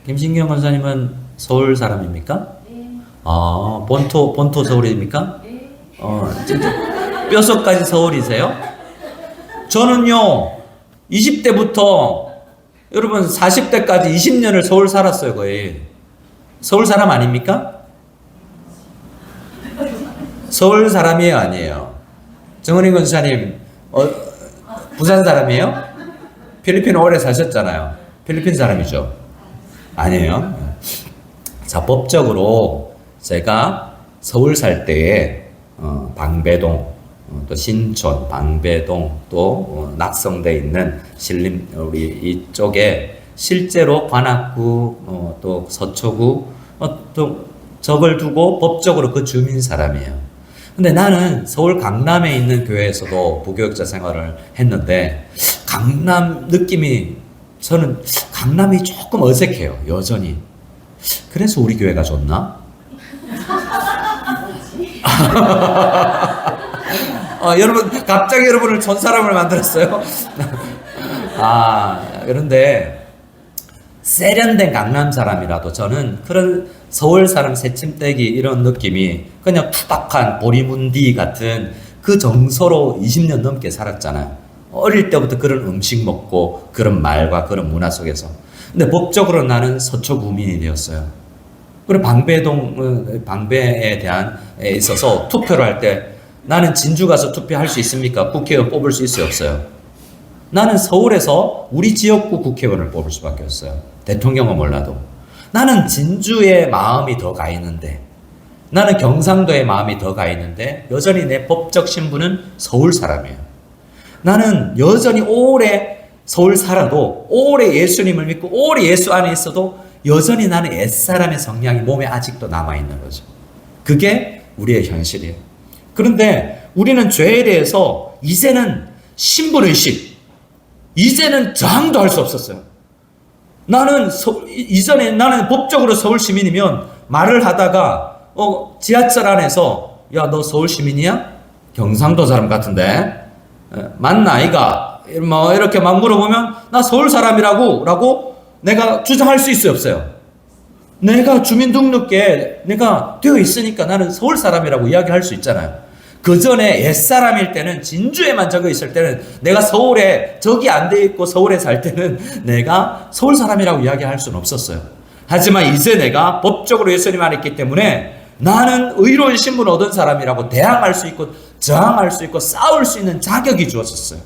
김신경 권사님은 서울 사람입니까? 네. 본토 서울입니까? 네. 진짜 뼛속까지 서울이세요? 저는요, 20대부터 여러분 40대까지 20년을 서울 살았어요, 거의. 서울 사람 아닙니까? 서울 사람이에요, 아니에요? 정은희 권사님, 부산 사람이에요? 필리핀 오래 사셨잖아요. 필리핀 사람이죠? 아니에요? 자, 법적으로 제가 서울 살 때에 방배동, 또 신촌, 방배동, 또 낙성대에 있는 신림 우리 이쪽에 실제로 관악구, 또 서초구, 또 적을 두고 법적으로 그 주민 사람이에요. 근데 나는 서울 강남에 있는 교회에서도 부교육자 생활을 했는데, 강남 느낌이, 저는 강남이 조금 어색해요, 여전히. 그래서 우리 교회가 좋나? 여러분, 갑자기 여러분을 전사람을 만들었어요. 그런데 세련된 강남 사람이라도 저는 그런 서울 사람 새침대기 이런 느낌이 그냥 투박한 보리문디 같은 그 정서로 20년 넘게 살았잖아요. 어릴 때부터 그런 음식 먹고 그런 말과 그런 문화 속에서. 근데 법적으로 나는 서초 구민이 되었어요. 그리고 방배에 대한 있어서 투표를 할 때 나는 진주 가서 투표할 수 있습니까? 국회의원 뽑을 수 있어요, 없어요? 나는 서울에서 우리 지역구 국회의원을 뽑을 수밖에 없어요. 대통령은 몰라도. 나는 진주의 마음이 더 가 있는데, 나는 경상도의 마음이 더 가 있는데, 여전히 내 법적 신분은 서울 사람이에요. 나는 여전히 오래 서울 살아도, 오래 예수님을 믿고, 오래 예수 안에 있어도, 여전히 나는 옛사람의 성향이 몸에 아직도 남아있는 거죠. 그게 우리의 현실이에요. 그런데 우리는 죄에 대해서 이제는 신분의식, 이제는 저항도 할 수 없었어요. 이전에 나는 법적으로 서울 시민이면 말을 하다가 지하철 안에서 야, 너 서울 시민이야? 경상도 사람 같은데? 맞나 아이가? 이렇게 막 물어보면 나 서울 사람이라고 내가 주장할 수 있어요, 없어요? 내가 주민등록에 내가 되어 있으니까 나는 서울 사람이라고 이야기할 수 있잖아요. 그 전에 옛사람일 때는, 진주에만 적어 있을 때는, 내가 서울에 적이 안 돼 있고 서울에 살 때는 내가 서울 사람이라고 이야기할 수는 없었어요. 하지만 이제 내가 법적으로 예수님 안에 있기 때문에 나는 의로운 신분 얻은 사람이라고 대항할 수 있고 저항할 수 있고 싸울 수 있는 자격이 주어졌어요.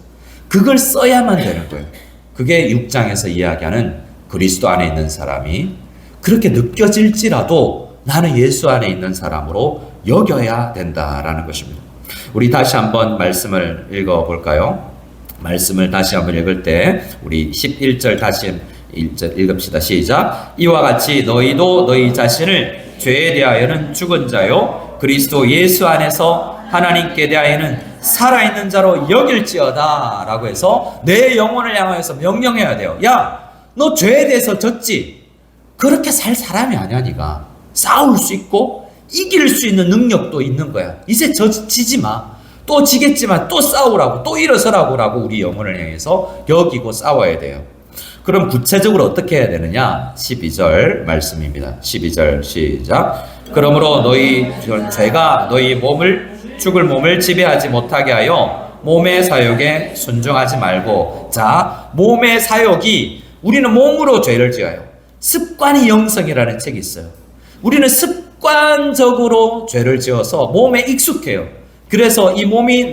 그걸 써야만 되는 거예요. 그게 6장에서 이야기하는 그리스도 안에 있는 사람이 그렇게 느껴질지라도 나는 예수 안에 있는 사람으로 여겨야 된다라는 것입니다. 우리 다시 한번 말씀을 읽어볼까요? 말씀을 다시 한번 읽을 때 우리 11절 다시 읽읍시다. 시작. 이와 같이 너희도 너희 자신을 죄에 대하여는 죽은 자요 그리스도 예수 안에서 하나님께 대하여는 살아있는 자로 여길지어다 라고 해서 내 영혼을 향하여서 명령해야 돼요. 야, 너 죄에 대해서 졌지? 그렇게 살 사람이 아니야. 네가 싸울 수 있고 이길 수 있는 능력도 있는 거야. 이제 지지 마. 또 지겠지만 또 싸우라고, 또 일어서라고 우리 영혼을 향해서 여기고 싸워야 돼요. 그럼 구체적으로 어떻게 해야 되느냐? 12절 말씀입니다. 12절 시작. 그러므로 너희 죄가 너희 죽을 몸을 지배하지 못하게 하여 몸의 사욕에 순종하지 말고. 자, 몸의 사욕이, 우리는 몸으로 죄를 지어요. 습관이 영성이라는 책이 있어요. 우리는 습관적으로 죄를 지어서 몸에 익숙해요. 그래서 이 몸이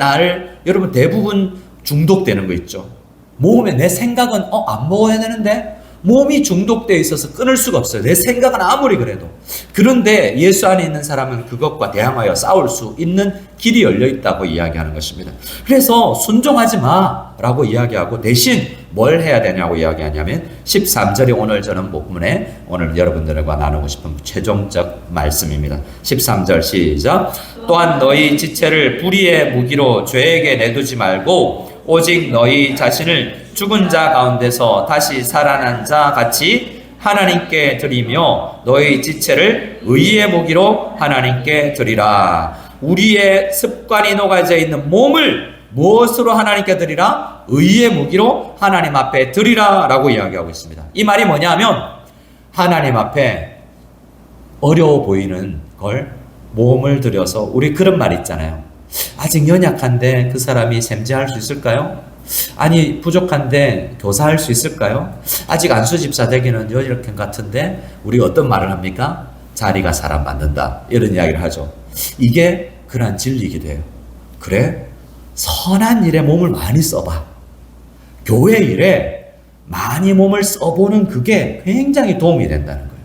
여러분 대부분 중독되는 거 있죠. 몸에 내 생각은 안 먹어야 되는데 몸이 중독되어 있어서 끊을 수가 없어요. 내 생각은 아무리 그래도. 그런데 예수 안에 있는 사람은 그것과 대항하여 싸울 수 있는 길이 열려 있다고 이야기하는 것입니다. 그래서 순종하지 마라고 이야기하고 대신 뭘 해야 되냐고 이야기하냐면 13절이 오늘 저는 본문에 오늘 여러분들과 나누고 싶은 최종적 말씀입니다. 13절 시작. 또한 너희 지체를 불의의 무기로 죄에게 내두지 말고 오직 너희 자신을 죽은 자 가운데서 다시 살아난 자 같이 하나님께 드리며 너희 지체를 의의 무기로 하나님께 드리라. 우리의 습관이 녹아져 있는 몸을 무엇으로 하나님께 드리라? 의의 무기로 하나님 앞에 드리라 라고 이야기하고 있습니다. 이 말이 뭐냐면 하나님 앞에 어려워 보이는 걸 몸을 들여서 우리 그런 말 있잖아요. 아직 연약한데 그 사람이 셈제할 수 있을까요? 아니 부족한데 교사할 수 있을까요? 아직 안수집사 되기는 이렇게 같은데 우리 어떤 말을 합니까? 자리가 사람 만든다 이런 이야기를 하죠. 이게 그러한 진리이기도 해요. 그래? 선한 일에 몸을 많이 써봐. 교회 일에 많이 몸을 써보는 그게 굉장히 도움이 된다는 거예요.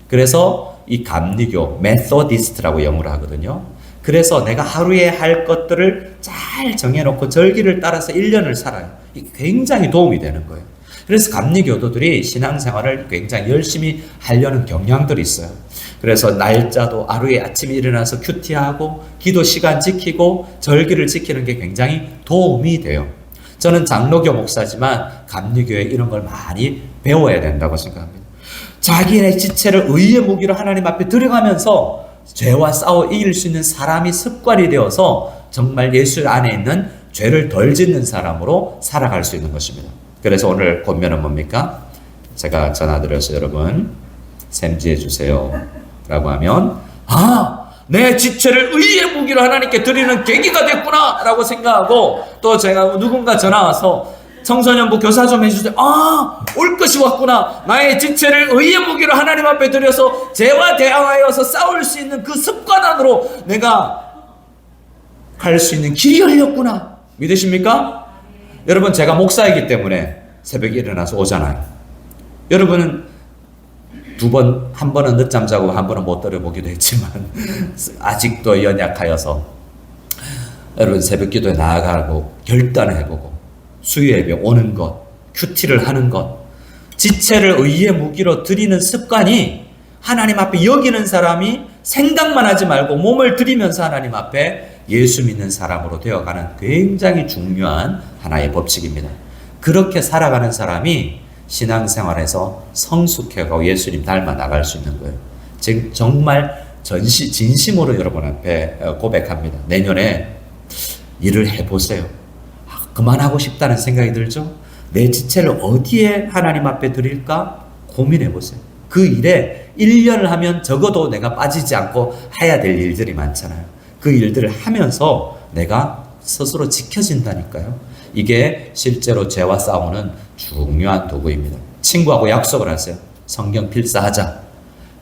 그래서 이 감리교 메소디스트라고 영어로 하거든요. 그래서 내가 하루에 할 것들을 잘 정해놓고 절기를 따라서 1년을 살아요. 이게 굉장히 도움이 되는 거예요. 그래서 감리교도들이 신앙생활을 굉장히 열심히 하려는 경향들이 있어요. 그래서 날짜도 하루에 아침에 일어나서 큐티하고 기도 시간 지키고 절기를 지키는 게 굉장히 도움이 돼요. 저는 장로교 목사지만 감리교에 이런 걸 많이 배워야 된다고 생각합니다. 자기의 지체를 의의 무기로 하나님 앞에 들어가면서 죄와 싸워 이길 수 있는 사람이 습관이 되어서 정말 예수 안에 있는 죄를 덜 짓는 사람으로 살아갈 수 있는 것입니다. 그래서 오늘 권면은 뭡니까? 제가 전화드려서 여러분 셈지해 주세요 라고 하면 내 지체를 의의 무기로 하나님께 드리는 계기가 됐구나 라고 생각하고 또 제가 누군가 전화 와서 청소년부 교사 좀 해주세요. 올 것이 왔구나. 나의 지체를 의의 무기로 하나님 앞에 드려서 죄와 대항하여서 싸울 수 있는 그 습관 안으로 내가 갈 수 있는 길이 열렸구나. 믿으십니까? 여러분 제가 목사이기 때문에 새벽에 일어나서 오잖아요. 여러분은 한 번은 늦잠 자고 한 번은 못 들어보기도 했지만 아직도 연약하여서 여러분 새벽 기도에 나아가고 결단을 해보고 수요예배 오는 것, 큐티를 하는 것, 지체를 의의 무기로 드리는 습관이 하나님 앞에 여기는 사람이 생각만 하지 말고 몸을 들이면서 하나님 앞에 예수 믿는 사람으로 되어가는 굉장히 중요한 하나의 법칙입니다. 그렇게 살아가는 사람이 신앙생활에서 성숙해가고 예수님 닮아 나갈 수 있는 거예요. 즉 정말 진심으로 여러분 앞에 고백합니다. 내년에 일을 해보세요. 그만하고 싶다는 생각이 들죠? 내 지체를 어디에 하나님 앞에 드릴까 고민해 보세요. 그 일에 1년을 하면 적어도 내가 빠지지 않고 해야 될 일들이 많잖아요. 그 일들을 하면서 내가 스스로 지켜진다니까요. 이게 실제로 죄와 싸우는 중요한 도구입니다. 친구하고 약속을 하세요. 성경 필사하자.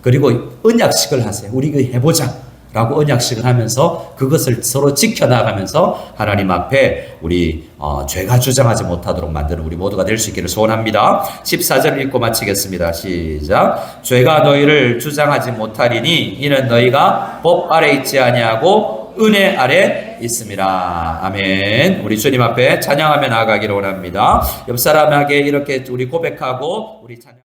그리고 언약식을 하세요. 우리 이거 해보자 라고 언약식을 하면서 그것을 서로 지켜나가면서 하나님 앞에 우리 죄가 주장하지 못하도록 만드는 우리 모두가 될 수 있기를 소원합니다. 14절 읽고 마치겠습니다. 시작. 죄가 너희를 주장하지 못하리니 이는 너희가 법 아래 있지 아니하고 은혜 아래 있습니다. 아멘. 우리 주님 앞에 찬양하며 나아가기를 원합니다. 옆 사람에게 이렇게 우리 고백하고 우리 찬양